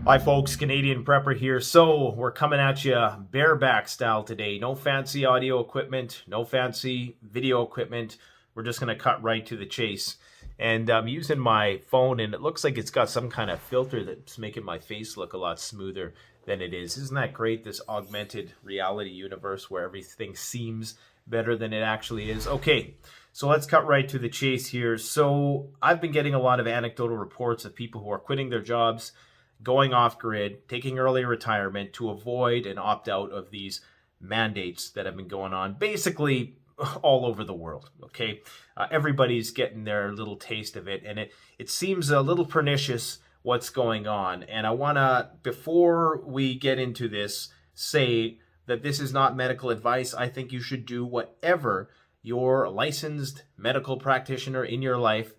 Hi folks, Canadian Prepper here. So we're coming at you bareback style today. No fancy audio equipment, no fancy video equipment. We're just going to cut right to the chase. And I'm using my phone and it looks like it's got some kind of filter that's making my face look a lot smoother than it is. Isn't that great, this augmented reality universe where everything seems better than it actually is? Okay, so let's cut right to the chase here. So I've been getting a lot of anecdotal reports of people who are quitting their jobs, going off grid, taking early retirement to avoid and opt out of these mandates that have been going on basically all over the world. Okay, everybody's getting their little taste of it, and it seems a little pernicious what's going on. And I want to, before we get into this, say that this is not medical advice. I think you should do whatever your licensed medical practitioner in your life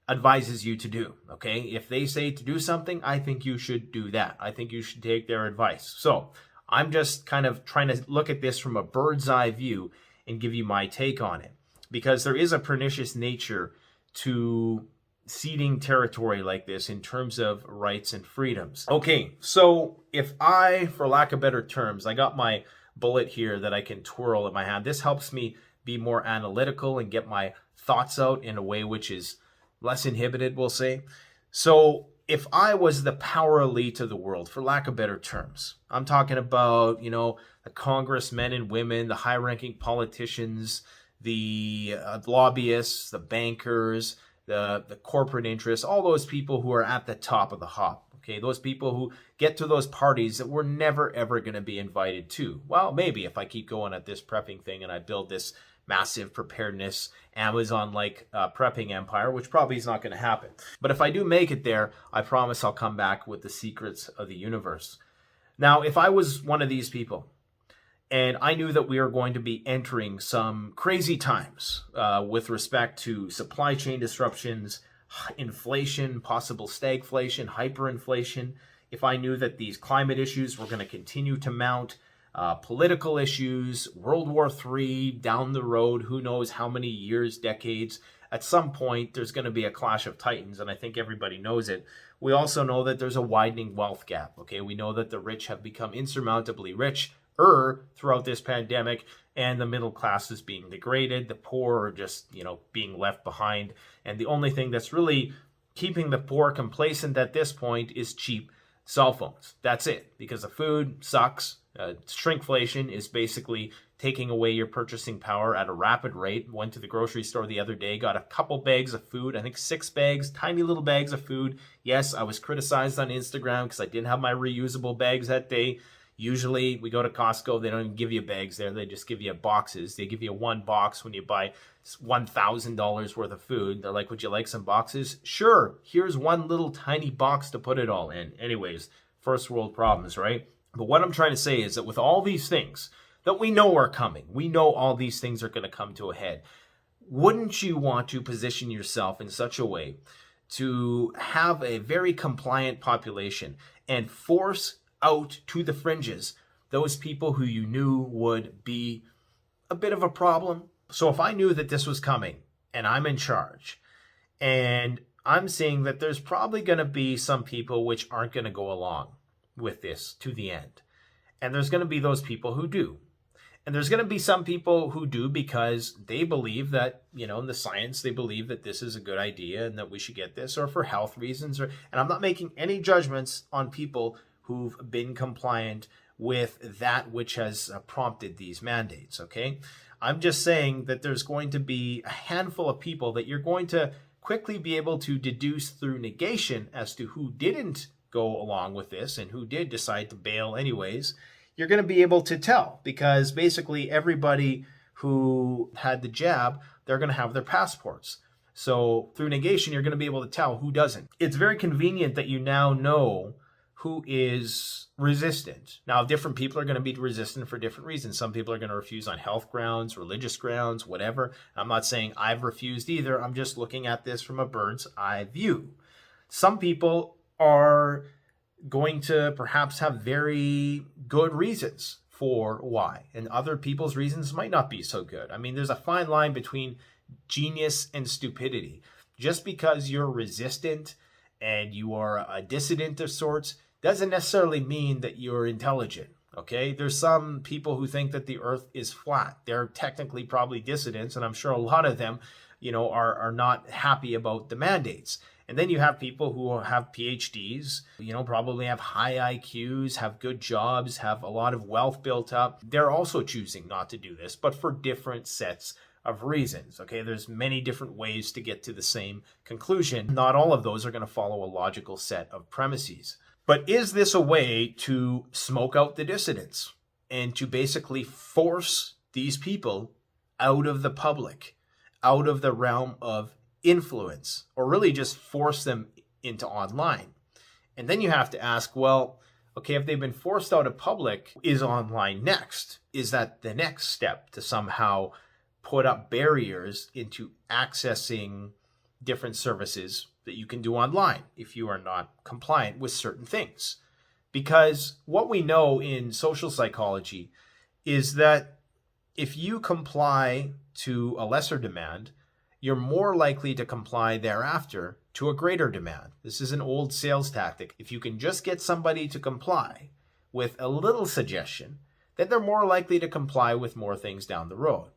advises you to do. Okay, if they say to do something, I think you should do that. I think you should take their advice. So I'm just kind of trying to look at this from a bird's eye view and give you my take on it, because there is a pernicious nature to ceding territory like this in terms of rights and freedoms. Okay, so if I, for lack of better terms, I got my bullet here that I can twirl in my hand. This helps me be more analytical and get my thoughts out in a way which is less inhibited, we'll say. So if I was the power elite of the world, for lack of better terms, I'm talking about, the congressmen and women, the high-ranking politicians, the lobbyists, the bankers, the corporate interests, all those people who are at the top of the hop. Okay, those people who get to those parties that we're never, ever going to be invited to. Well, maybe if I keep going at this prepping thing and I build this massive preparedness Amazon-like prepping empire, which probably is not going to happen. But if I do make it there, I promise I'll come back with the secrets of the universe. Now, if I was one of these people and I knew that we are going to be entering some crazy times with respect to supply chain disruptions, inflation, possible stagflation, hyperinflation, if I knew that these climate issues were going to continue to mount, political issues, World War III down the road, who knows how many years, decades. At some point, there's going to be a clash of titans, and I think everybody knows it. We also know that there's a widening wealth gap. Okay, we know that the rich have become insurmountably richer throughout this pandemic, and the middle class is being degraded. The poor are just, being left behind. And the only thing that's really keeping the poor complacent at this point is cheap cell phones. That's it, because the food sucks. Shrinkflation is basically taking away your purchasing power at a rapid rate. Went to the grocery store the other day, got a couple bags of food, I think 6 bags, tiny little bags of food. Yes, I was criticized on Instagram because I didn't have my reusable bags that day. Usually we go to Costco, they don't even give you bags there, they just give you boxes. They give you one box when you buy $1,000 worth of food. They're like, would you like some boxes? Sure, here's one little tiny box to put it all in. Anyways, first world problems, right? But what I'm trying to say is that with all these things that we know are coming, we know all these things are going to come to a head. Wouldn't you want to position yourself in such a way to have a very compliant population and force out to the fringes those people who you knew would be a bit of a problem? So if I knew that this was coming and I'm in charge and I'm seeing that there's probably going to be some people which aren't going to go along with this to the end, and there's going to be those people who do, and there's going to be some people who do because they believe that, in the science, they believe that this is a good idea and that we should get this, or for health reasons, and I'm not making any judgments on people who've been compliant with that which has prompted these mandates. Okay, I'm just saying that there's going to be a handful of people that you're going to quickly be able to deduce through negation as to who didn't go along with this and who did decide to bail anyways. You're going to be able to tell, because basically everybody who had the jab, they're going to have their passports. So through negation, you're going to be able to tell who doesn't. It's very convenient that you now know who is resistant. Now, different people are going to be resistant for different reasons. Some people are going to refuse on health grounds, religious grounds, whatever. I'm not saying I've refused either. I'm just looking at this from a bird's eye view. Some people are going to perhaps have very good reasons for why, and other people's reasons might not be so good. I mean, there's a fine line between genius and stupidity. Just because you're resistant and you are a dissident of sorts doesn't necessarily mean that you're intelligent. Okay, there's some people who think that the earth is flat. They're technically probably dissidents, and I'm sure a lot of them, are not happy about the mandates. And then you have people who have PhDs, probably have high IQs, have good jobs, have a lot of wealth built up. They're also choosing not to do this, but for different sets of reasons. Okay, there's many different ways to get to the same conclusion. Not all of those are going to follow a logical set of premises. But is this a way to smoke out the dissidents and to basically force these people out of the public, out of the realm of influence, or really just force them into online? And then you have to ask, well, okay, if they've been forced out of public, is online next? Is that the next step to somehow put up barriers into accessing different services that you can do online if you are not compliant with certain things? Because what we know in social psychology is that if you comply to a lesser demand, you're more likely to comply thereafter to a greater demand. This is an old sales tactic. If you can just get somebody to comply with a little suggestion, then they're more likely to comply with more things down the road.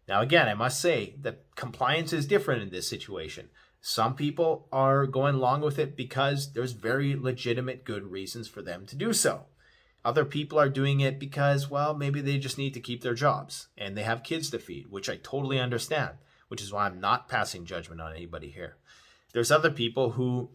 Now, again, I must say that compliance is different in this situation. Some people are going along with it because there's very legitimate good reasons for them to do so. Other people are doing it because, well, maybe they just need to keep their jobs and they have kids to feed, which I totally understand, which is why I'm not passing judgment on anybody here. There's other people who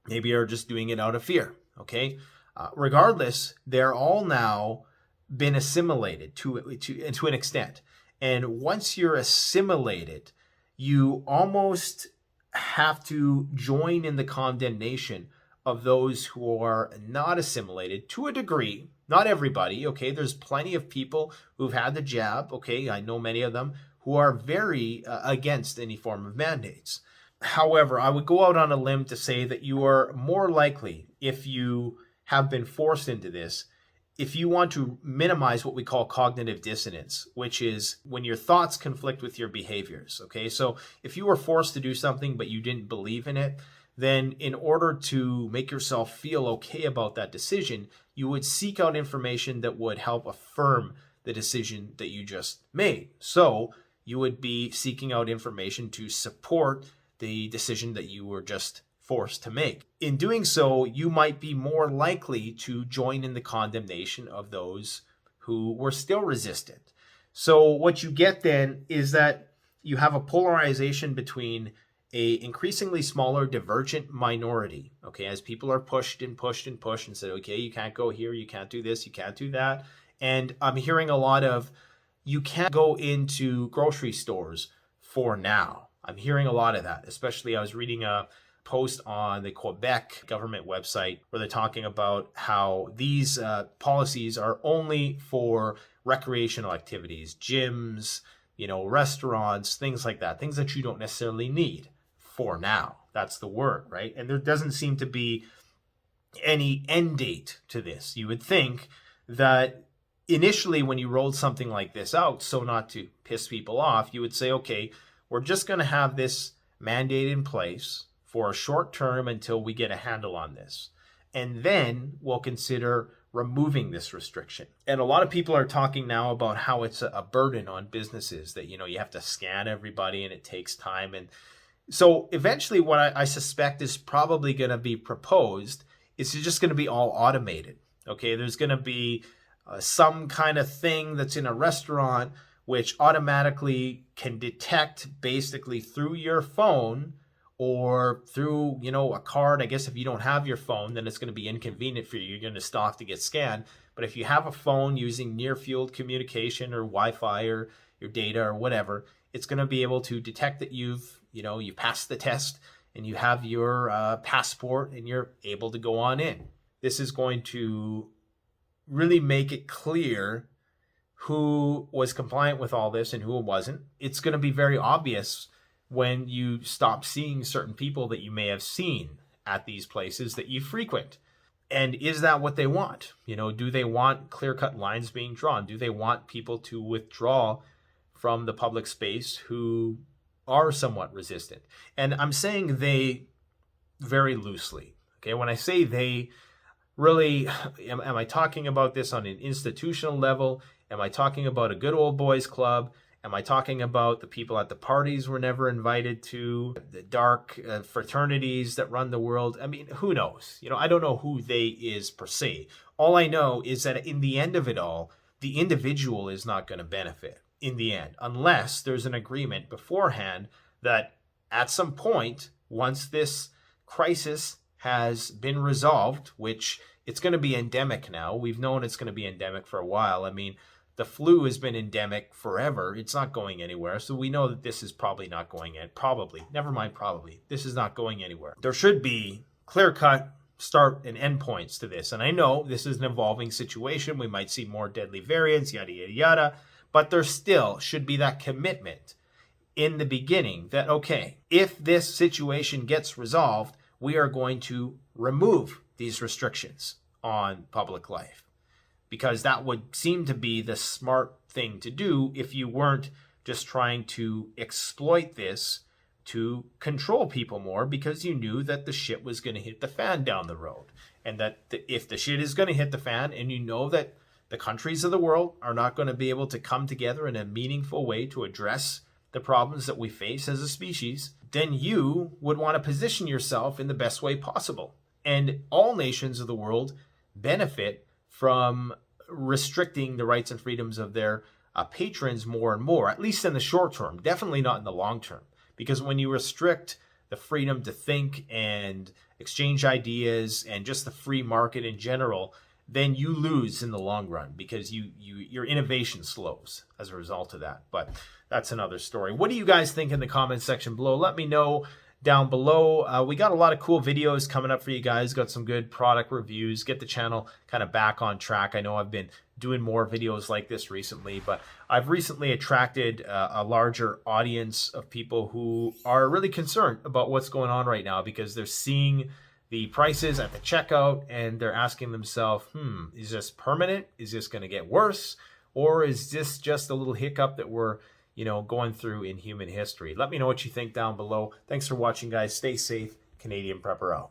maybe are just doing it out of fear, okay? Regardless, they're all now been assimilated to an extent. And once you're assimilated, you almost have to join in the condemnation of those who are not assimilated to a degree. Not everybody, okay? There's plenty of people who've had the jab, okay? I know many of them who are very against any form of mandates. However, I would go out on a limb to say that you are more likely, if you have been forced into this, if you want to minimize what we call cognitive dissonance, which is when your thoughts conflict with your behaviors, okay? So if you were forced to do something but you didn't believe in it, then in order to make yourself feel okay about that decision, you would seek out information that would help affirm the decision that you just made. So you would be seeking out information to support the decision that you were just forced to make. In doing so, you might be more likely to join in the condemnation of those who were still resistant. So what you get then is that you have a polarization between a increasingly smaller divergent minority, okay, as people are pushed and pushed and pushed and said, okay, you can't go here, you can't do this, you can't do that. And I'm hearing a lot of, you can't go into grocery stores for now. I'm hearing a lot of that, especially I was reading a post on the Quebec government website where they're talking about how these policies are only for recreational activities, gyms, restaurants, things like that, things that you don't necessarily need for now. That's the word, right? And there doesn't seem to be any end date to this. You would think that initially when you rolled something like this out, so not to piss people off, you would say, okay, we're just going to have this mandate in place for a short term until we get a handle on this. And then we'll consider removing this restriction. And a lot of people are talking now about how it's a burden on businesses that, you have to scan everybody and it takes time. And so eventually what I suspect is probably going to be proposed is just going to be all automated. Okay, there's going to be some kind of thing that's in a restaurant which automatically can detect basically through your phone or through, a card. I guess if you don't have your phone, then it's going to be inconvenient for you. You're going to still have to get scanned. But if you have a phone using near-field communication or Wi-Fi or your data or whatever, it's going to be able to detect that you passed the test and you have your passport and you're able to go on in. This is going to really make it clear who was compliant with all this and who wasn't. It's going to be very obvious when you stop seeing certain people that you may have seen at these places that you frequent. And is that what they want? Do they want clear-cut lines being drawn? Do they want people to withdraw from the public space who are somewhat resistant? And I'm saying they very loosely. Okay, when I say they, really, am I talking about this on an institutional level? Am I talking about a good old boys club? Am I talking about the people at the parties we're never invited to, the dark fraternities that run the world? I mean, who knows? I don't know who they is per se. All I know is that in the end of it all, the individual is not going to benefit in the end, unless there's an agreement beforehand that at some point, once this crisis has been resolved, which it's going to be endemic now. We've known it's going to be endemic for a while. I mean, the flu has been endemic forever. It's not going anywhere. So we know that this is probably not going in. Probably. Never mind probably. This is not going anywhere. There should be clear-cut start and end points to this. And I know this is an evolving situation. We might see more deadly variants, yada, yada, yada. But there still should be that commitment in the beginning that, okay, if this situation gets resolved, we are going to remove these restrictions on public life. Because that would seem to be the smart thing to do if you weren't just trying to exploit this to control people more, because you knew that the shit was going to hit the fan down the road. And that if the shit is going to hit the fan, and you know that the countries of the world are not going to be able to come together in a meaningful way to address the problems that we face as a species, then you would want to position yourself in the best way possible. And all nations of the world benefit from restricting the rights and freedoms of their patrons more and more, at least in the short term, definitely not in the long term. Because when you restrict the freedom to think and exchange ideas and just the free market in general, then you lose in the long run, because your innovation slows as a result of that. But that's another story. What do you guys think in the comments section below? Let me know down below. We got a lot of cool videos coming up for you guys. Got some good product reviews. Get the channel kind of back on track. I know I've been doing more videos like this recently, but I've recently attracted a larger audience of people who are really concerned about what's going on right now, because they're seeing the prices at the checkout and they're asking themselves, is this permanent? Is this going to get worse? Or is this just a little hiccup that we're going through in human history? Let me know what you think down below. Thanks for watching, guys. Stay safe. Canadian Prepper out.